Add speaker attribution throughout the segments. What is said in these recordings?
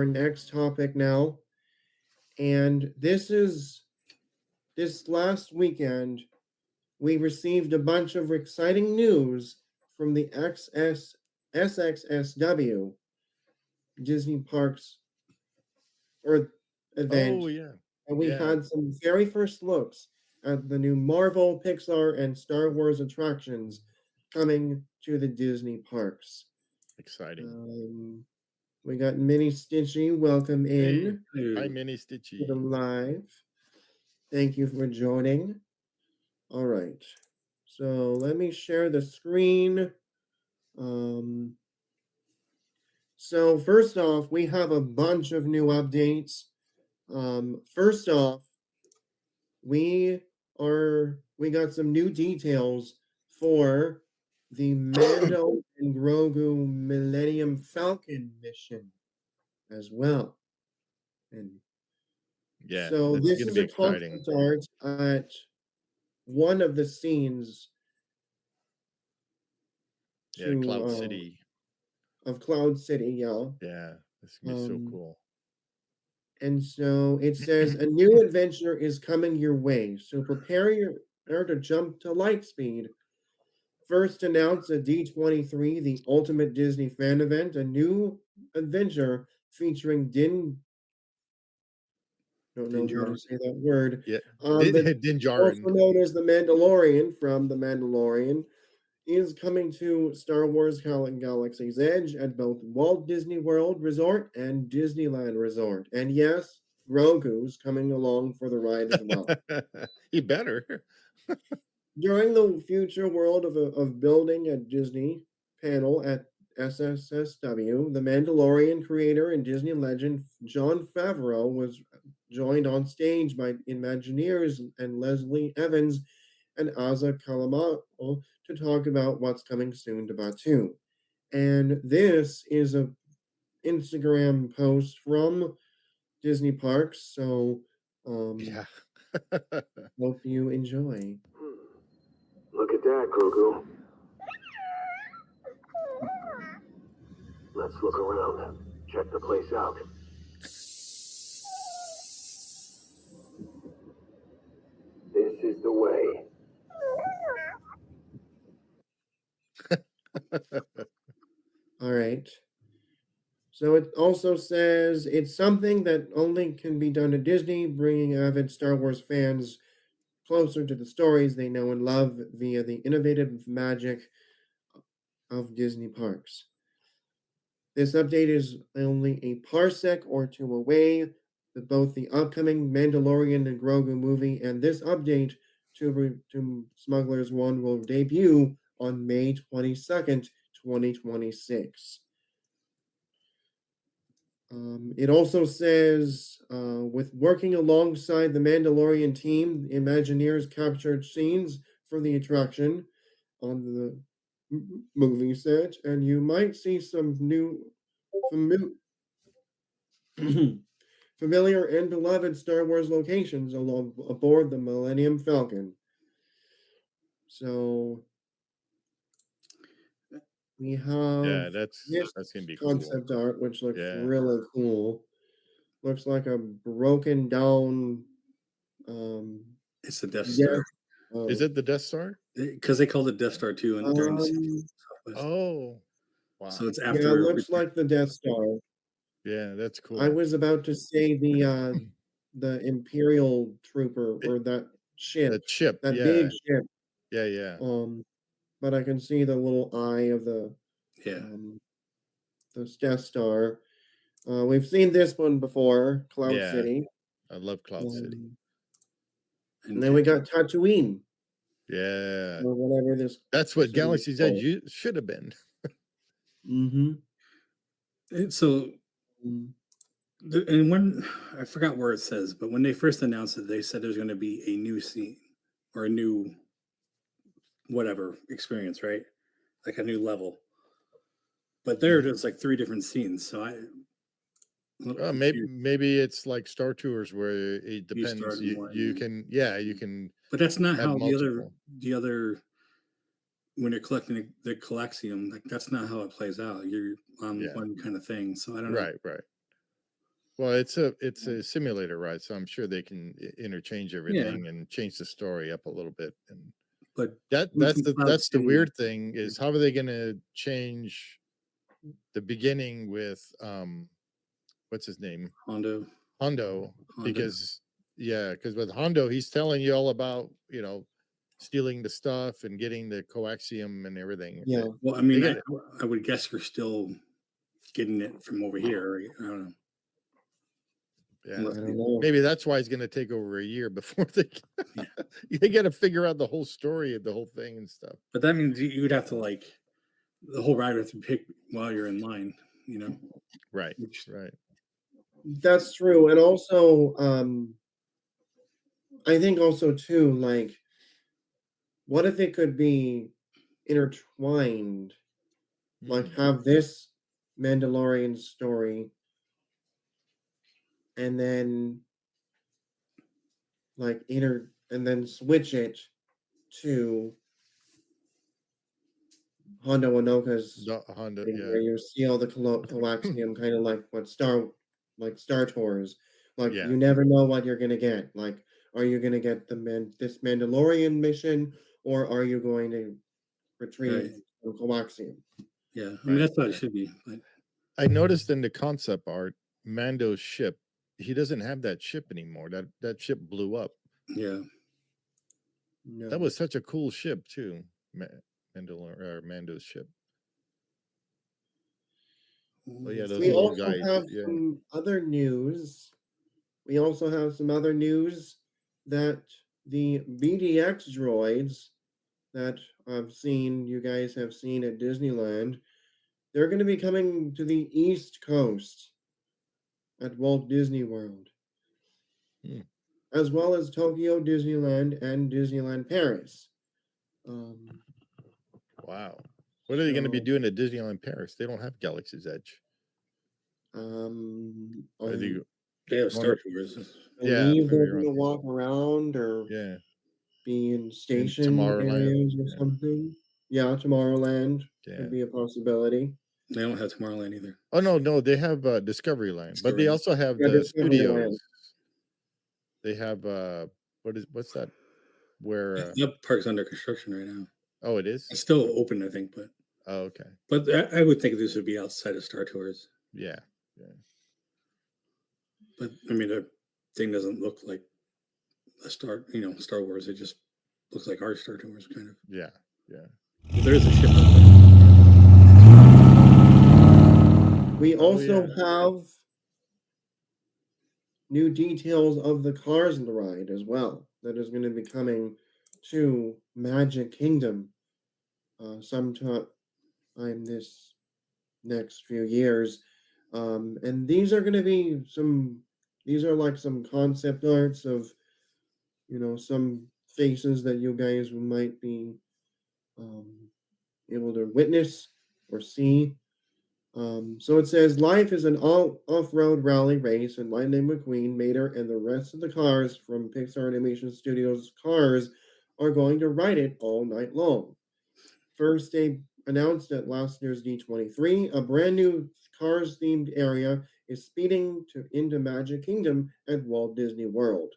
Speaker 1: our next topic now. And this last weekend, we received a bunch of exciting news from the SXSW Disney Parks Earth event.
Speaker 2: Oh yeah.
Speaker 1: And we
Speaker 2: Yeah.
Speaker 1: had some very first looks at the new Marvel, Pixar, and Star Wars attractions coming to the Disney parks.
Speaker 2: Exciting.
Speaker 1: We got Mini Stitchy. Welcome
Speaker 2: Hey.
Speaker 1: in
Speaker 2: Hi,
Speaker 3: Hey,
Speaker 2: Mini
Speaker 1: to the
Speaker 2: Stitchy.
Speaker 1: live. Thank you for joining. All right. So let me share the screen. So first off, we have a bunch of new updates. First off, we got some new details for the Mando and Grogu Millennium Falcon mission as well. And
Speaker 2: Yeah,
Speaker 1: so
Speaker 2: that's
Speaker 1: this
Speaker 2: gonna
Speaker 1: is
Speaker 2: be
Speaker 1: a
Speaker 2: exciting.
Speaker 1: concept art at one of the scenes
Speaker 2: Yeah, Cloud
Speaker 1: to
Speaker 2: City.
Speaker 1: of Cloud City, yeah.
Speaker 2: Yeah, that's gonna be so cool.
Speaker 1: And so it says a new adventure is coming your way. So prepare to jump to light speed. First announced at D23, the Ultimate Disney Fan Event, a new adventure featuring don't know how to
Speaker 3: Dinjar.
Speaker 1: say that word.
Speaker 2: Yeah,
Speaker 1: Also
Speaker 2: Dinjarin.
Speaker 1: known as the Mandalorian from The Mandalorian, is coming to Star Wars Galaxy's Edge at both Walt Disney World Resort and Disneyland Resort. And yes, Grogu's coming along for the ride as well.
Speaker 2: He better.
Speaker 1: During the Future World of Building at Disney panel at SXSW, the Mandalorian creator and Disney legend Jon Favreau was joined on stage by Imagineers and Leslie Evans and Asa Kalamao to talk about what's coming soon to Batu. And this is a Instagram post from Disney Parks, so
Speaker 2: Yeah.
Speaker 1: hope you enjoy.
Speaker 4: Look at that, Grogu. Let's look around. Check the place out. This is the way.
Speaker 1: All right. So it also says it's something that only can be done at Disney, bringing avid Star Wars fans closer to the stories they know and love via the innovative magic of Disney parks. This update is only a parsec or two away, with both the upcoming Mandalorian and Grogu movie and this update to Smugglers 1 will debut on May 22nd, 2026. It also says, with working alongside the Mandalorian team, Imagineers captured scenes for the attraction on the movie set, and you might see some new, familiar and beloved Star Wars locations along aboard the Millennium Falcon. So we
Speaker 2: Yeah,
Speaker 1: have this
Speaker 2: that's gonna be cool.
Speaker 1: concept art, which looks
Speaker 2: Yeah.
Speaker 1: really cool. Looks like a broken down.
Speaker 3: It's the Death
Speaker 1: Yeah.
Speaker 3: Star.
Speaker 2: Is it the Death Star?
Speaker 3: Because they called it Death Star too and during the Southwest.
Speaker 2: Oh, wow.
Speaker 3: So it's
Speaker 1: Yeah,
Speaker 3: after.
Speaker 1: it looks like the Death Star.
Speaker 2: Yeah, that's
Speaker 1: I
Speaker 2: cool.
Speaker 1: was about to say the Imperial Trooper or that ship,
Speaker 2: The chip.
Speaker 1: that
Speaker 2: Yeah.
Speaker 1: big ship.
Speaker 2: Yeah, yeah.
Speaker 1: But I can see the little eye of the Death Star. We've seen this one before, Cloud
Speaker 2: Yeah.
Speaker 1: City.
Speaker 2: I love Cloud City.
Speaker 1: And then we got Tatooine.
Speaker 2: Yeah.
Speaker 1: Or whatever this.
Speaker 2: That's what
Speaker 1: city is
Speaker 2: Galaxy's
Speaker 1: called.
Speaker 2: Edge should have been.
Speaker 3: So, and when I forgot where it says, but when they first announced it, they said there's going to be a new scene or a new whatever experience, right? Like a new level. But there are just like 3 different scenes. So
Speaker 2: Maybe it's like Star Tours where it depends. You can you can.
Speaker 3: But that's not how
Speaker 2: multiple.
Speaker 3: the other when you're collecting the Collexium, like that's not how it plays out. You're on one kind of thing. So I don't know.
Speaker 2: Right. Well, it's a simulator ride, so I'm sure they can interchange
Speaker 3: Yeah,
Speaker 2: everything and change the story up a little bit. And
Speaker 3: but
Speaker 2: that's
Speaker 3: Mission
Speaker 2: the
Speaker 3: Cloud
Speaker 2: that's the
Speaker 3: City,
Speaker 2: weird thing is how are they going to change the beginning with what's his name?
Speaker 3: Hondo,
Speaker 2: Hondo,
Speaker 3: Honda.
Speaker 2: because because with Hondo, he's telling you all about, stealing the stuff and getting the coaxium and everything.
Speaker 1: Yeah.
Speaker 3: Well, I
Speaker 2: They
Speaker 3: mean,
Speaker 2: get
Speaker 3: I would guess you're still getting it from over here. Right? I don't know.
Speaker 2: yeah.
Speaker 3: Unless
Speaker 1: I don't
Speaker 3: you,
Speaker 1: know.
Speaker 2: Maybe that's why it's going to take over a year before
Speaker 3: Yeah.
Speaker 2: they got to figure out the whole story of the whole thing and stuff.
Speaker 3: But that means you would have to like the whole ride would have to pick while you're in line. You know,
Speaker 2: Right.
Speaker 3: which
Speaker 2: Right.
Speaker 1: That's true. And also, I think also too, like, what if it could be intertwined? Like,
Speaker 2: Mm.
Speaker 1: have this Mandalorian story and then like and then switch it to Hondo Onoka's
Speaker 2: The Honda,
Speaker 1: thing
Speaker 2: yeah.
Speaker 1: where you see all the coaxium, kind of like what Star Tours. Like
Speaker 2: Yeah.
Speaker 1: you never know what you're gonna get. Like, are you gonna get this Mandalorian mission, or are you going to retrieve
Speaker 3: right,
Speaker 1: some coaxium?
Speaker 3: yeah. I mean,
Speaker 2: Right.
Speaker 3: that's what it
Speaker 2: Right.
Speaker 3: should be. But
Speaker 2: I noticed in the concept art, Mando's ship, he doesn't have that ship anymore. That ship blew up.
Speaker 3: yeah,
Speaker 2: That
Speaker 1: No.
Speaker 2: was such a cool ship too. Mando's ship. Oh yeah, those
Speaker 1: We
Speaker 2: little
Speaker 1: also
Speaker 2: guys.
Speaker 1: have
Speaker 2: Yeah.
Speaker 1: some other news. We also have some other news that the BDX droids that you guys have seen at Disneyland, they're going to be coming to the East Coast at Walt Disney World,
Speaker 2: Hmm.
Speaker 1: as well as Tokyo Disneyland and Disneyland Paris. Um,
Speaker 2: Wow. What are they going to be
Speaker 1: so,
Speaker 2: doing at Disneyland Paris? They don't have Galaxy's Edge. Are
Speaker 1: I
Speaker 2: they
Speaker 3: they have
Speaker 2: going
Speaker 3: Star
Speaker 2: to,
Speaker 3: Tours.
Speaker 2: yeah,
Speaker 1: believe they're
Speaker 2: maybe
Speaker 1: going
Speaker 2: around
Speaker 1: to walk around or
Speaker 2: yeah,
Speaker 1: be in
Speaker 2: in
Speaker 1: station
Speaker 2: Tomorrowland.
Speaker 1: areas or
Speaker 2: Yeah.
Speaker 1: something. Yeah, Tomorrowland
Speaker 2: Yeah.
Speaker 1: could be a possibility.
Speaker 3: They don't have Tomorrowland either.
Speaker 2: Oh no, they have Discoveryland, but they
Speaker 3: Discovery.
Speaker 2: also have
Speaker 1: Yeah,
Speaker 2: the
Speaker 1: Discoveryland.
Speaker 2: studios. They have what's that? Where
Speaker 3: That park's under construction right now.
Speaker 2: oh it is?
Speaker 3: It's still open, I think,
Speaker 2: Oh, okay.
Speaker 3: but I would think this would be outside of Star Tours.
Speaker 2: Yeah. Yeah.
Speaker 3: But I mean, the thing doesn't look like Star Wars. It just looks like our Star Tours, kind of.
Speaker 2: Yeah. Yeah.
Speaker 3: But there is a ship up there.
Speaker 1: We
Speaker 2: Oh
Speaker 1: also
Speaker 2: yeah.
Speaker 1: have new details of the cars in the ride as well that is going to be coming to Magic Kingdom sometime this next few years. And these are going to be these are like some concept arts of, some faces that you guys might be um, able to witness or see. So it says life is an all off-road rally race, and Lightning McQueen, Mater, and the rest of the cars from Pixar Animation Studios Cars are going to ride it all night long. First, they announced at last year's D23, a brand new Cars themed area is speeding into Magic Kingdom at Walt Disney World.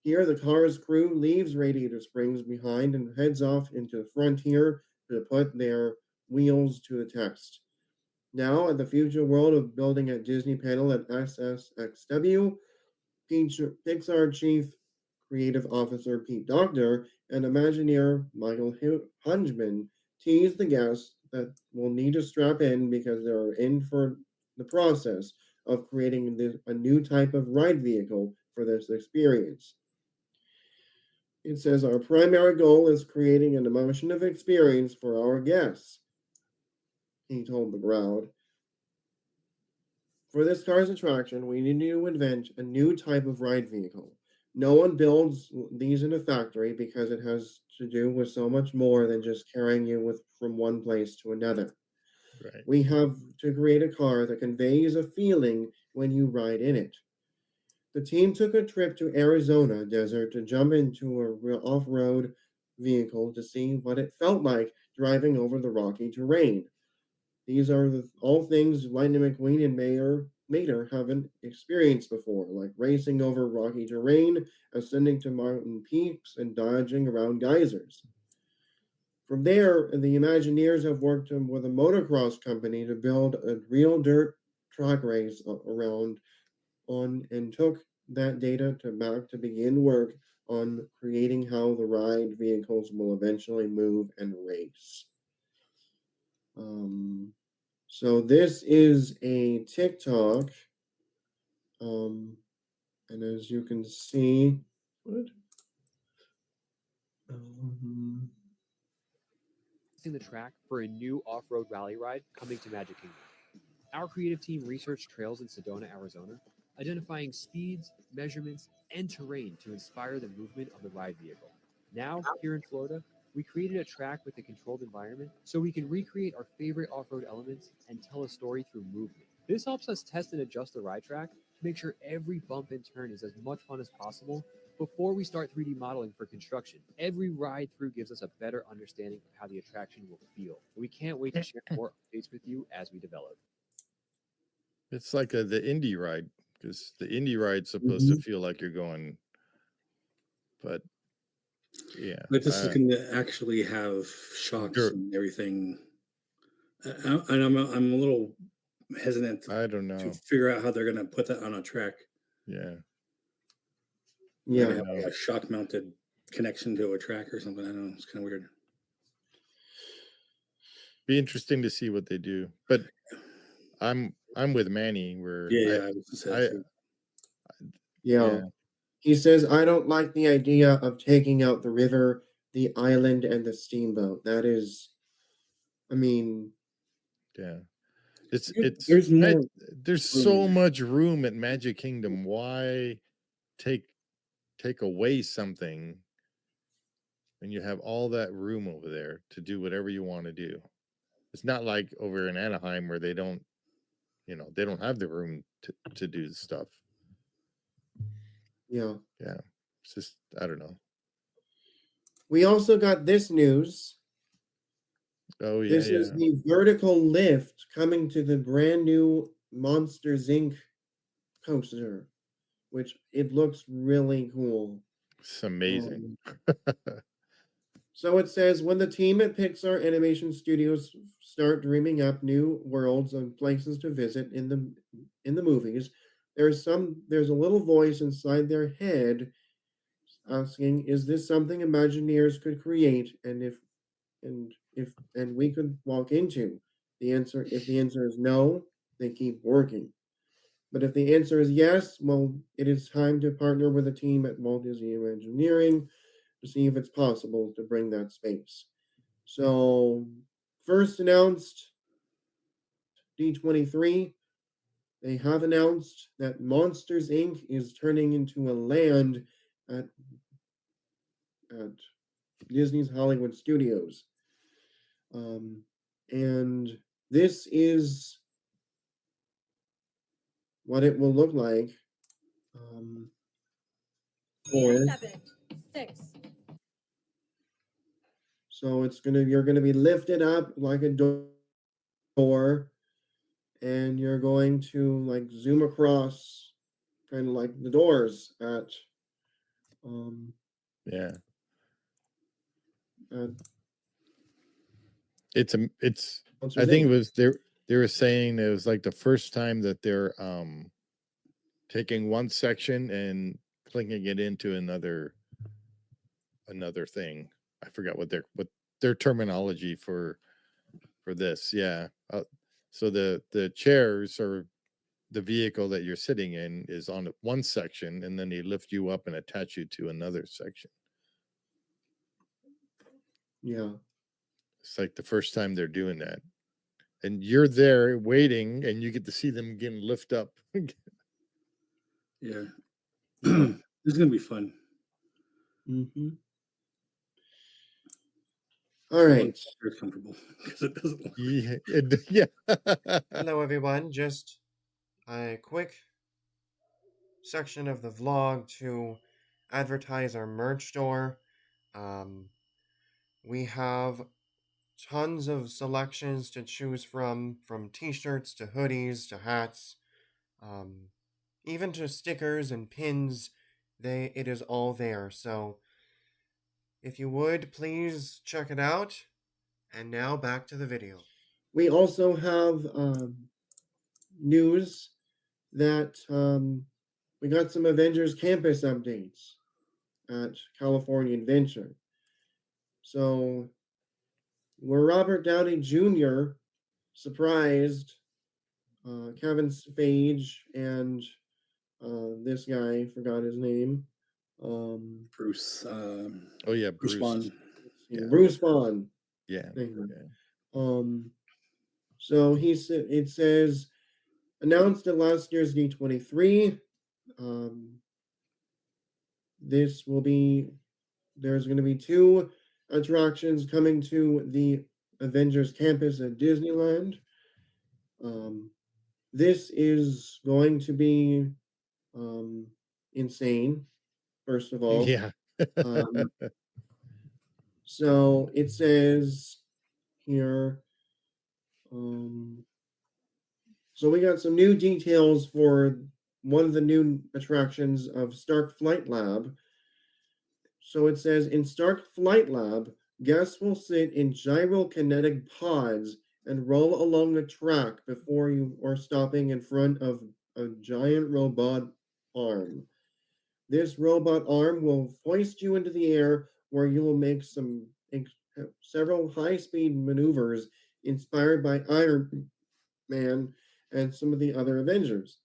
Speaker 1: Here, the Cars crew leaves Radiator Springs behind and heads off into the frontier to put their wheels to the test. Now, at the future world of building at Disney panel at SXSW, Pixar Chief Creative Officer Pete Docter and Imagineer Michael Hunjman teased the guests that will need to strap in because they're in for the process of creating a new type of ride vehicle for this experience. It says our primary goal is creating an emotional experience for our guests, he told the crowd. For this car's attraction, we need to invent a new type of ride vehicle. No one builds these in a factory because it has to do with so much more than just carrying you from one place to another.
Speaker 2: Right.
Speaker 1: We have to create a car that conveys a feeling when you ride in it. The team took a trip to Arizona desert to jump into a off-road vehicle to see what it felt like driving over the rocky terrain. These are all things Lightning McQueen and Mayor later haven't experienced before, like racing over rocky terrain, ascending to mountain peaks, and dodging around geysers. From there, the Imagineers have worked with a motocross company to build a real dirt track race around on and took that data to back to begin work on creating how the ride vehicles will eventually move and race. So this is a TikTok, and as you can see, what? Um,
Speaker 5: The track for a new off-road rally ride coming to Magic Kingdom. Our creative team researched trails in Sedona, Arizona, identifying speeds, measurements, and terrain to inspire the movement of the ride vehicle. Now, here in Florida, we created a track with a controlled environment so we can recreate our favorite off-road elements and tell a story through movement. This helps us test and adjust the ride track to make sure every bump and turn is as much fun as possible before we start 3D modeling for construction. Every ride through gives us a better understanding of how the attraction will feel. We can't wait to share more updates with you as we develop.
Speaker 2: It's like the indie ride, because the indie ride's supposed to feel like you're going, but yeah.
Speaker 3: But this is going to actually have shocks and everything. And I'm a little hesitant
Speaker 2: I don't
Speaker 3: to
Speaker 2: know.
Speaker 3: figure out how they're going to put that on a track.
Speaker 2: Yeah.
Speaker 1: Yeah.
Speaker 3: Have a shock mounted connection to a track or something. I don't know. It's kind of weird.
Speaker 2: Be interesting to see what they do. But I'm with Manny where
Speaker 1: yeah. He says, I don't like the idea of taking out the river, the island, and the steamboat. That is, I mean,
Speaker 2: yeah. It's
Speaker 3: there's
Speaker 2: so much room at Magic Kingdom. Why take away something when you have all that room over there to do whatever you want to do? It's not like over in Anaheim where they don't have the room to do stuff.
Speaker 1: Yeah.
Speaker 2: Yeah. It's just, I don't know.
Speaker 1: We also got this news.
Speaker 2: Oh, yeah.
Speaker 1: This is the vertical lift coming to the brand new Monsters Inc. coaster, which it looks really cool.
Speaker 2: It's amazing.
Speaker 1: So it says, when the team at Pixar Animation Studios start dreaming up new worlds and places to visit in the movies, there's a little voice inside their head asking, is this something Imagineers could create, and if we could walk into? If the answer is no, they keep working. But if the answer is yes, well, it is time to partner with a team at Walt Disney Imagineering to see if it's possible to bring that space. So, first announced D23, they have announced that Monsters Inc. is turning into a land at Disney's Hollywood Studios. And this is what it will look like. So you're gonna be lifted up like a door, and you're going to like zoom across, kind of like the doors at
Speaker 2: yeah.
Speaker 1: At
Speaker 2: It's I think it was they were saying it was like the first time that they're taking one section and clinking it into another thing. I forgot what their terminology for this. Yeah. So the chairs or the vehicle that you're sitting in is on one section, and then they lift you up and attach you to another section.
Speaker 1: Yeah.
Speaker 2: It's like the first time they're doing that. And you're there waiting, and you get to see them again lift up.
Speaker 3: Yeah. It's going to be fun.
Speaker 1: Mm-hmm. All right.
Speaker 3: Very comfortable because it doesn't look
Speaker 2: Yeah.
Speaker 1: Hello, everyone. Just a quick section of the vlog to advertise our merch store. We have tons of selections to choose from t-shirts to hoodies to hats. Even to stickers and pins, it is all there. So if you would, please check it out. And now back to the video. We also have news that we got some Avengers Campus updates at California Adventure. So, where Robert Downey Jr. surprised Kevin Feige and this guy, forgot his name.
Speaker 3: Bruce.
Speaker 2: Oh yeah,
Speaker 3: Bruce
Speaker 2: Bruce.
Speaker 3: Bond.
Speaker 2: Yeah.
Speaker 1: Bruce Bond.
Speaker 2: Yeah.
Speaker 1: So it says announced at last year's D23. There's going to be 2 attractions coming to the Avengers campus at Disneyland. This is going to be insane, first of all.
Speaker 2: Yeah.
Speaker 1: So it says here, so we got some new details for one of the new attractions of Stark Flight Lab. So it says in Stark Flight Lab, guests will sit in gyrokinetic pods and roll along the track before you are stopping in front of a giant robot arm. This robot arm will hoist you into the air where you will make several high-speed maneuvers inspired by Iron Man and some of the other Avengers.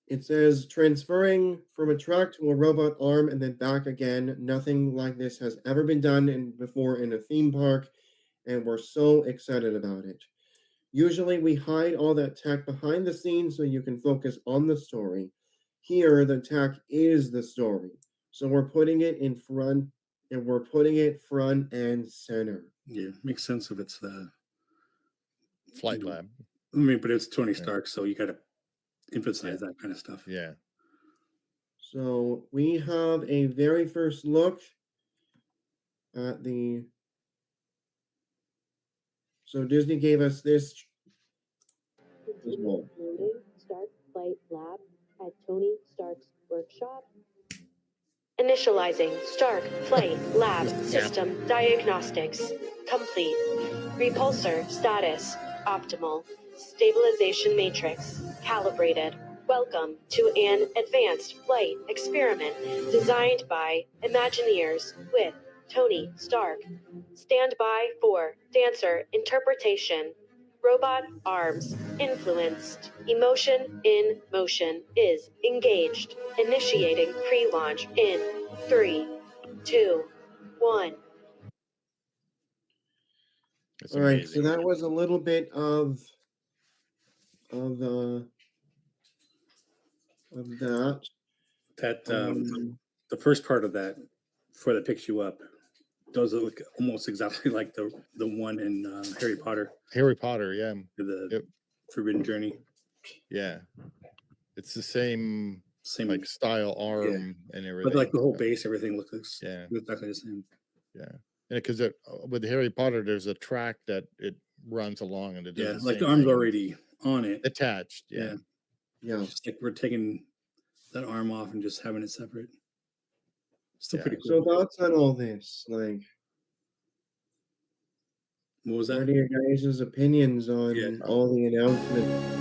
Speaker 1: It says transferring from a track to a robot arm and then back again. Nothing like this has ever been done before in a theme park, and we're so excited about it. Usually we hide all that tech behind the scenes so you can focus on the story. Here, the tech is the story. So we're putting it in front, and we're putting it front and center.
Speaker 3: Yeah, makes sense if it's the
Speaker 2: Flight Lab.
Speaker 3: I mean, but it's Tony Stark, so you got to emphasize that kind of stuff.
Speaker 2: Yeah.
Speaker 1: So we have a very first look at the. So Disney gave us this.
Speaker 6: Stark Flight Lab at Tony Stark's workshop. Initializing Stark Flight Lab system diagnostics complete. Repulsor status optimal. Stabilization matrix calibrated. Welcome to an advanced flight experiment designed by Imagineers with Tony Stark. Stand by for dancer interpretation. Robot arms influenced. Emotion in motion is engaged. Initiating pre-launch in 3, 2, 1.
Speaker 2: It's
Speaker 1: All right,
Speaker 2: amazing.
Speaker 1: so that was a little bit of that.
Speaker 3: That the first part of that, before that picks you up, does look almost exactly like the one in Harry Potter.
Speaker 2: Harry Potter, yeah.
Speaker 3: The Forbidden Journey.
Speaker 2: Yeah. It's the same like style arm and everything.
Speaker 3: But like the whole base, everything looks exactly the same.
Speaker 2: Yeah. And because with Harry Potter, there's a track that it runs along and it does
Speaker 3: like the arm's already on it.
Speaker 2: Attached. Yeah.
Speaker 3: Just like we're taking that arm off and just having it separate. Still pretty
Speaker 1: So
Speaker 3: cool.
Speaker 1: thoughts on all this, like,
Speaker 3: what was that?
Speaker 1: what are your guys' opinions on all the announcements?